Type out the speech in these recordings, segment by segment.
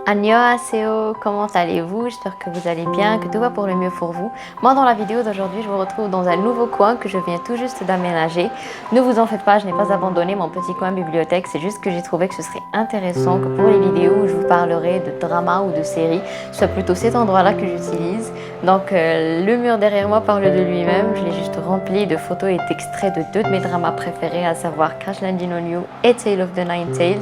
Annyeonghaseyo, comment allez-vous? J'espère que vous allez bien, que tout va pour le mieux pour vous. Moi, dans la vidéo d'aujourd'hui, je vous retrouve dans un nouveau coin que je viens tout juste d'aménager. Ne vous en faites pas, je n'ai pas abandonné mon petit coin bibliothèque, c'est juste que j'ai trouvé que ce serait intéressant que pour les vidéos où je vous parlerai de drama ou de séries, ce soit plutôt cet endroit-là que j'utilise. Donc, le mur derrière moi parle de lui-même. Je l'ai juste rempli de photos et d'extraits de deux de mes dramas préférés, à savoir Crash Landing on You et Tale of the Nine Tails.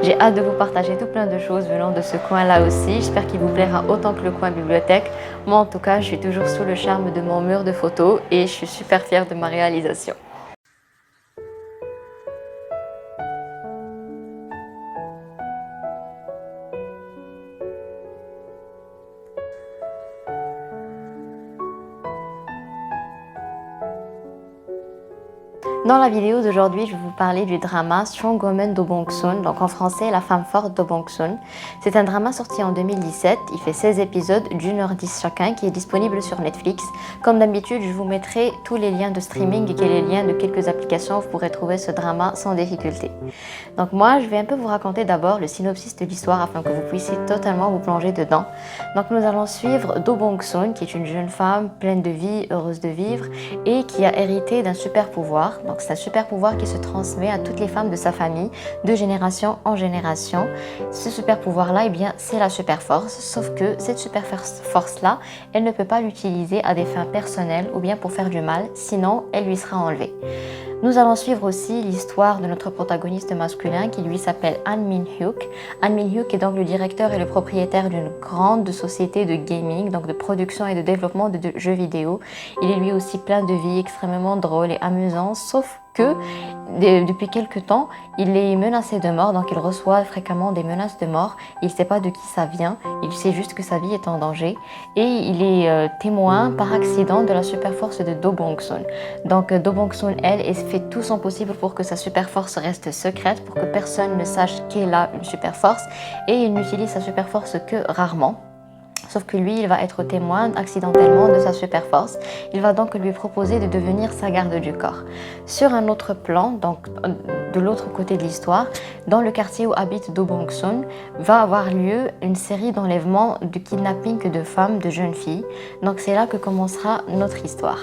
J'ai hâte de vous partager tout plein de choses venant de ce coin-là aussi. J'espère qu'il vous plaira autant que le coin bibliothèque. Moi, en tout cas, je suis toujours sous le charme de mon mur de photos et je suis super fière de ma réalisation. Dans la vidéo d'aujourd'hui, je vais vous parler du drama Strong Woman Do Bong-soon, donc en français La femme forte de Bong-soon. C'est un drama sorti en 2017, il fait 16 épisodes d'1h10 chacun qui est disponible sur Netflix. Comme d'habitude, je vous mettrai tous les liens de streaming et les liens de quelques applications où vous pourrez trouver ce drama sans difficulté. Donc moi, je vais un peu vous raconter d'abord le synopsis de l'histoire afin que vous puissiez totalement vous plonger dedans. Donc nous allons suivre Do Bong-soon, qui est une jeune femme pleine de vie, heureuse de vivre et qui a hérité d'un super pouvoir. Donc c'est un super pouvoir qui se transmet à toutes les femmes de sa famille, de génération en génération. Ce super pouvoir-là, eh bien, c'est la super force, sauf que cette super force-là, elle ne peut pas l'utiliser à des fins personnelles ou bien pour faire du mal, sinon elle lui sera enlevée. Nous allons suivre aussi l'histoire de notre protagoniste masculin qui lui s'appelle Han Min-hyuk. Han Min-hyuk est donc le directeur et le propriétaire d'une grande société de gaming, donc de production et de développement de jeux vidéo. Il est lui aussi plein de vie, extrêmement drôle et amusant, sauf que depuis quelque temps, il est menacé de mort, donc il reçoit fréquemment des menaces de mort. Il ne sait pas de qui ça vient, il sait juste que sa vie est en danger et il est témoin par accident de la super force de Do Bong-soon. Donc Do Bong-soon, elle fait tout son possible pour que sa super force reste secrète, pour que personne ne sache qu'elle a une super force et il n'utilise sa super force que rarement. Sauf que lui, il va être témoin accidentellement de sa super force. Il va donc lui proposer de devenir sa garde du corps. Sur un autre plan, donc de l'autre côté de l'histoire, dans le quartier où habite Do Bong-soon, va avoir lieu une série d'enlèvements, de kidnapping de femmes, de jeunes filles. Donc c'est là que commencera notre histoire.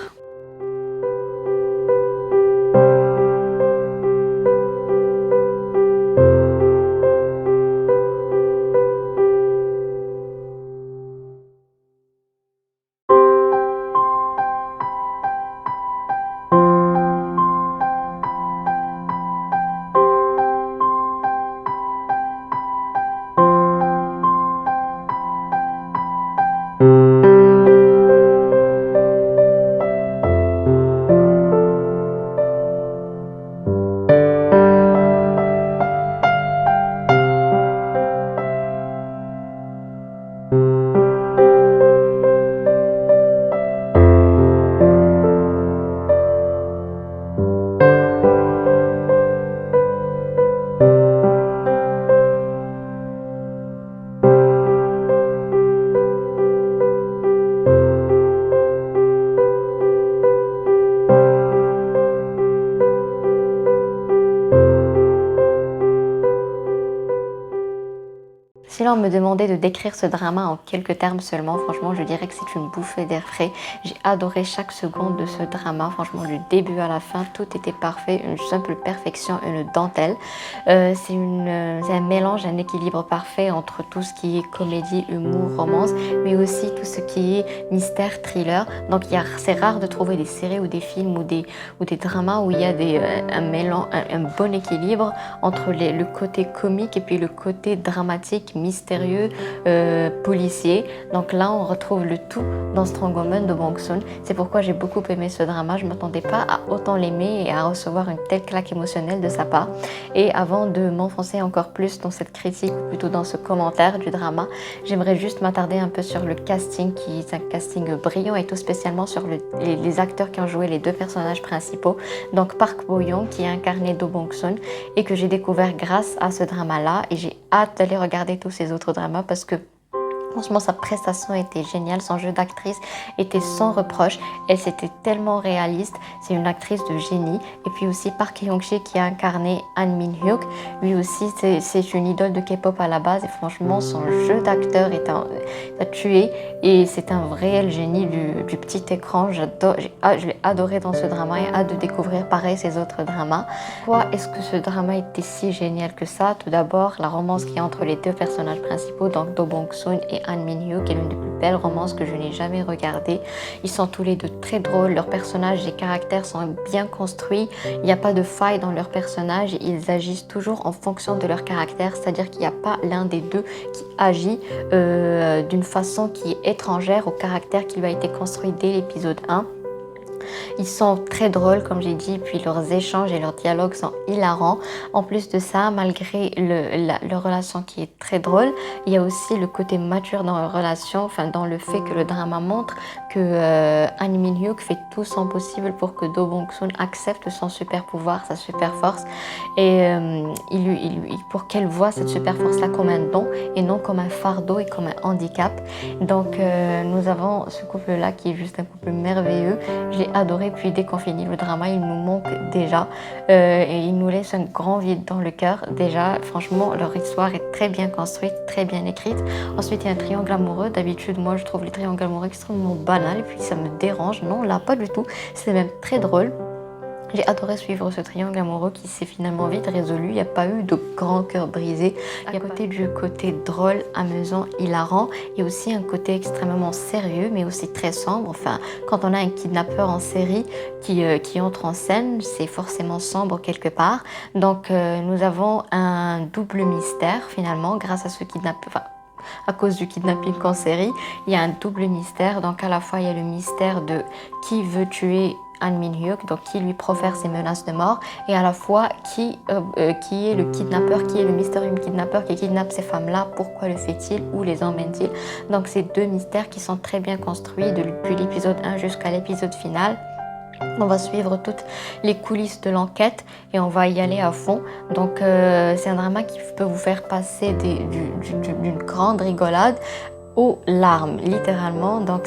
Si l'on me demandait de décrire ce drama en quelques termes seulement, franchement, je dirais que c'est une bouffée d'air frais. J'ai adoré chaque seconde de ce drama. Franchement, du début à la fin, tout était parfait, une simple perfection, une dentelle. C'est un mélange, un équilibre parfait entre tout ce qui est comédie, humour, romance, mais aussi tout ce qui est mystère, thriller. Donc, c'est rare de trouver des séries ou des films ou des dramas où il y a un bon équilibre entre le côté comique et puis le côté dramatique, mystérieux, policier. Donc là, on retrouve le tout dans Strong Woman de Bong-soon. C'est pourquoi j'ai beaucoup aimé ce drama. Je ne m'attendais pas à autant l'aimer et à recevoir une telle claque émotionnelle de sa part. Et avant de m'enfoncer encore plus dans cette critique, ou plutôt dans ce commentaire du drama, j'aimerais juste m'attarder un peu sur le casting, qui est un casting brillant, et tout spécialement sur les acteurs qui ont joué les deux personnages principaux. Donc Park Bo-young, qui a incarné Do Bong-soon et que j'ai découvert grâce à ce drama-là, et j'ai hâte d'aller regarder tous ces autres dramas parce que Franchement, sa prestation était géniale, son jeu d'actrice était sans reproche, elle c'était tellement réaliste, c'est une actrice de génie. Et puis aussi Park Hyung-sik qui a incarné Han Min-hyuk, lui aussi c'est une idole de K-pop à la base et franchement son jeu d'acteur a tué et c'est un réel génie du petit écran. Je l'ai adoré dans ce drama et hâte de découvrir pareil ses autres dramas. Pourquoi est-ce que ce drama était si génial que ça? Tout d'abord, la romance qu'il y a entre les deux personnages principaux, donc Do Bong-soon et Han Min-hyuk, qui est l'une des plus belles romances que je n'ai jamais regardées. Ils sont tous les deux très drôles, leurs personnages, les caractères sont bien construits, il n'y a pas de faille dans leurs personnages, ils agissent toujours en fonction de leur caractère, c'est-à-dire qu'il n'y a pas l'un des deux qui agit d'une façon qui est étrangère au caractère qui lui a été construit dès l'épisode 1. Ils sont très drôles, comme j'ai dit, puis leurs échanges et leurs dialogues sont hilarants. En plus de ça, malgré leur relation qui est très drôle, il y a aussi le côté mature dans leur relation, enfin dans le fait que le drama montre que Han Min-hyuk fait tout son possible pour que Do Bong-soon accepte son super pouvoir, sa super force, et pour qu'elle voit cette super force-là comme un don et non comme un fardeau et comme un handicap. Donc nous avons ce couple-là qui est juste un couple merveilleux. J'ai adoré, puis dès qu'on finit le drama, il nous manque déjà et il nous laisse un grand vide dans le cœur. Déjà, franchement, leur histoire est très bien construite, très bien écrite. Ensuite, il y a un triangle amoureux. D'habitude, moi, je trouve les triangles amoureux extrêmement banals et puis ça me dérange. Non, là, pas du tout. C'est même très drôle. J'ai adoré suivre ce triangle amoureux qui s'est finalement vite résolu. Il n'y a pas eu de grand cœur brisé. À côté du côté drôle, amusant, hilarant, il y a aussi un côté extrêmement sérieux, mais aussi très sombre. Enfin, quand on a un kidnappeur en série qui entre en scène, c'est forcément sombre quelque part. Donc, nous avons un double mystère finalement grâce à ce kidnappeur. Enfin, à cause du kidnapping en série, il y a un double mystère. Donc, à la fois, il y a le mystère de qui veut tuer Han Min-hyuk, donc qui lui profère ses menaces de mort, et à la fois qui est le kidnappeur, qui est le mystérieux kidnappeur qui kidnappe ces femmes-là, pourquoi le fait-il, où les emmène-t-il. Donc c'est deux mystères qui sont très bien construits depuis l'épisode 1 jusqu'à l'épisode final. On va suivre toutes les coulisses de l'enquête et on va y aller à fond. Donc c'est un drama qui peut vous faire passer d'une grande rigolade aux larmes, littéralement. Donc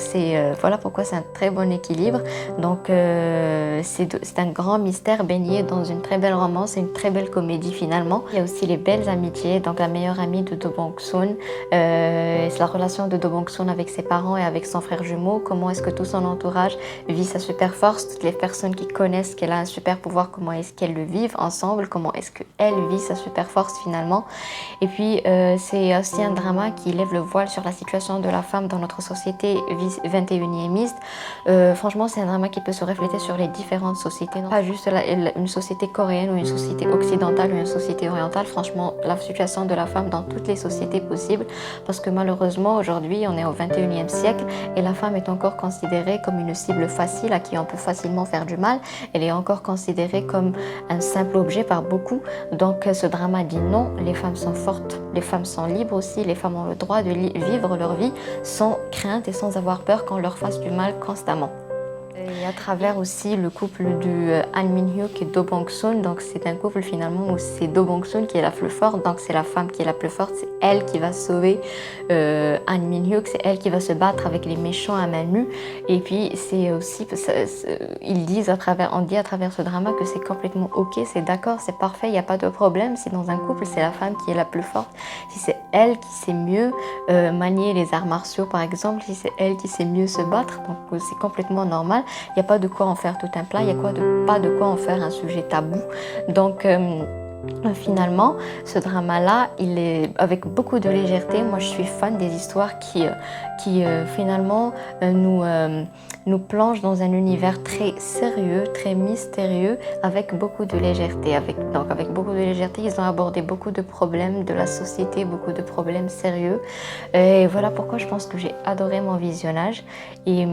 voilà pourquoi c'est un très bon équilibre. Donc c'est un grand mystère baigné dans une très belle romance et une très belle comédie finalement. Il y a aussi les belles amitiés. Donc la meilleure amie de Do Bong-soon, c'est la relation de Do Bong-soon avec ses parents et avec son frère jumeau. Comment est-ce que tout son entourage vit sa super force, toutes les personnes qui connaissent qu'elle a un super pouvoir, comment est-ce qu'elles le vivent ensemble, comment est-ce qu'elle vit sa super force finalement. Et puis c'est aussi un drama qui lève le voile sur la situation de la femme dans notre société 21e. Franchement, c'est un drama qui peut se refléter sur les différentes sociétés, non pas juste une société coréenne ou une société occidentale ou une société orientale. Franchement, la situation de la femme dans toutes les sociétés possibles, parce que malheureusement, aujourd'hui, on est au 21e siècle et la femme est encore considérée comme une cible facile à qui on peut facilement faire du mal. Elle est encore considérée comme un simple objet par beaucoup. Donc, ce drama dit non, les femmes sont fortes, les femmes sont libres aussi, les femmes ont le droit de vivre leur vie sans crainte et sans avoir peur qu'on leur fasse du mal constamment. Et à travers aussi le couple de Han Min-hyuk et Do Bong-soon, donc c'est un couple finalement où c'est Do Bong-soon qui est la plus forte, donc c'est la femme qui est la plus forte, c'est elle qui va sauver Han Min-hyuk, c'est elle qui va se battre avec les méchants à main nue. Et puis c'est aussi, on dit à travers ce drama que c'est complètement ok, c'est d'accord, c'est parfait, il n'y a pas de problème. Si dans un couple c'est la femme qui est la plus forte, si c'est elle qui sait mieux manier les arts martiaux par exemple, si c'est elle qui sait mieux se battre, donc c'est complètement normal. Il n'y a pas de quoi en faire tout un plat, il n'y a pas de quoi en faire un sujet tabou. Donc finalement, ce drama-là, il est avec beaucoup de légèreté. Moi, je suis fan des histoires qui finalement nous plongent dans un univers très sérieux, très mystérieux, avec beaucoup de légèreté. Donc avec beaucoup de légèreté, ils ont abordé beaucoup de problèmes de la société, beaucoup de problèmes sérieux. Et voilà pourquoi je pense que j'ai adoré mon visionnage. Et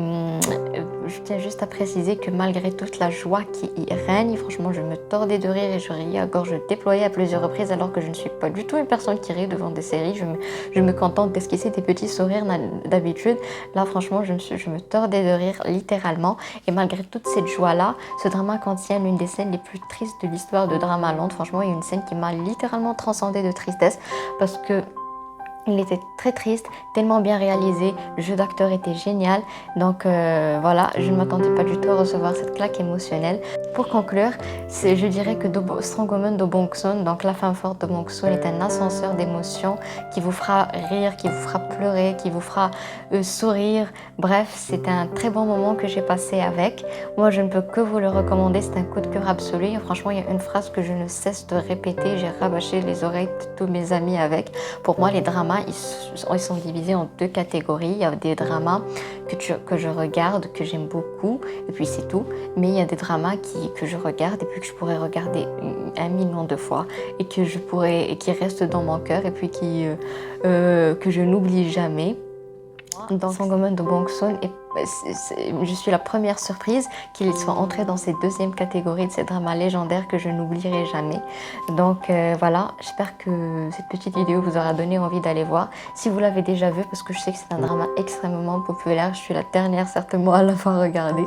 je tiens juste à préciser que malgré toute la joie qui y règne, franchement, je me tordais de rire et je riais à gorge déployée à plusieurs reprises, alors que je ne suis pas du tout une personne qui rit devant des séries. Je me contente d'esquisser des petits sourires d'habitude. Là, franchement, je me tordais de rire littéralement. Et malgré toute cette joie-là, ce drama contient l'une des scènes les plus tristes de l'histoire de Dramaland. Franchement, il y a une scène qui m'a littéralement transcendée de tristesse parce que Il était très triste, tellement bien réalisé, le jeu d'acteur était génial. Donc voilà, je ne m'attendais pas du tout à recevoir cette claque émotionnelle. Pour conclure, je dirais que Strong Woman de Bong Joon, donc La femme forte de Bong Joon, est un ascenseur d'émotions qui vous fera rire, qui vous fera pleurer, qui vous fera sourire. Bref, c'est un très bon moment que j'ai passé avec. Moi, je ne peux que vous le recommander, c'est un coup de cœur absolu. Et franchement, il y a une phrase que je ne cesse de répéter, j'ai rabâché les oreilles de tous mes amis avec. Pour moi, les dramas, ils sont divisés en deux catégories. Il y a des dramas que je regarde, que j'aime beaucoup, et puis c'est tout. Mais il y a des dramas que je regarde et puis que je pourrais regarder 1 million de fois et qui restent dans mon cœur et puis que je n'oublie jamais. Dans Strong Woman de Bong Joon, je suis la première surprise qu'il soit entré dans cette deuxième catégorie de ces dramas légendaires que je n'oublierai jamais. Donc voilà, j'espère que cette petite vidéo vous aura donné envie d'aller voir. Si vous l'avez déjà vu, parce que je sais que c'est un drama extrêmement populaire, je suis la dernière certainement à l'avoir regardé.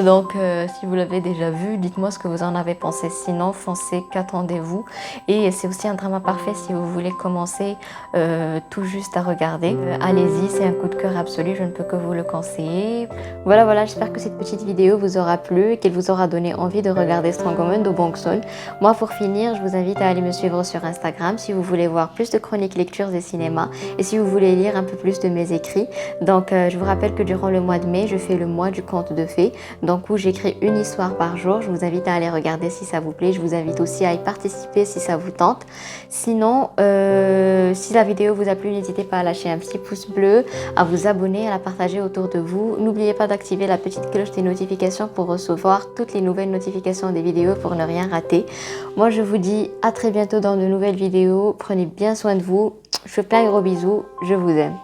Donc si vous l'avez déjà vu, dites-moi ce que vous en avez pensé. Sinon, foncez, qu'attendez-vous? Et c'est aussi un drama parfait si vous voulez commencer tout juste à regarder. Allez-y, c'est un coup de cœur absolu, je ne peux que vous le conseiller. Voilà, j'espère que cette petite vidéo vous aura plu et qu'elle vous aura donné envie de regarder Strong Woman de Bong Joon. Moi, pour finir, je vous invite à aller me suivre sur Instagram si vous voulez voir plus de chroniques lectures et cinéma et si vous voulez lire un peu plus de mes écrits. Donc, je vous rappelle que durant le mois de mai, je fais le mois du conte de fées, donc où j'écris une histoire par jour. Je vous invite à aller regarder si ça vous plaît. Je vous invite aussi à y participer si ça vous tente. Sinon, si la vidéo vous a plu, n'hésitez pas à lâcher un petit pouce bleu, à vous abonner, à la partager autour de vous. N'oubliez pas d'activer la petite cloche des notifications pour recevoir toutes les nouvelles notifications des vidéos pour ne rien rater. Moi, je vous dis à très bientôt dans de nouvelles vidéos. Prenez bien soin de vous. Je vous fais plein de gros bisous. Je vous aime.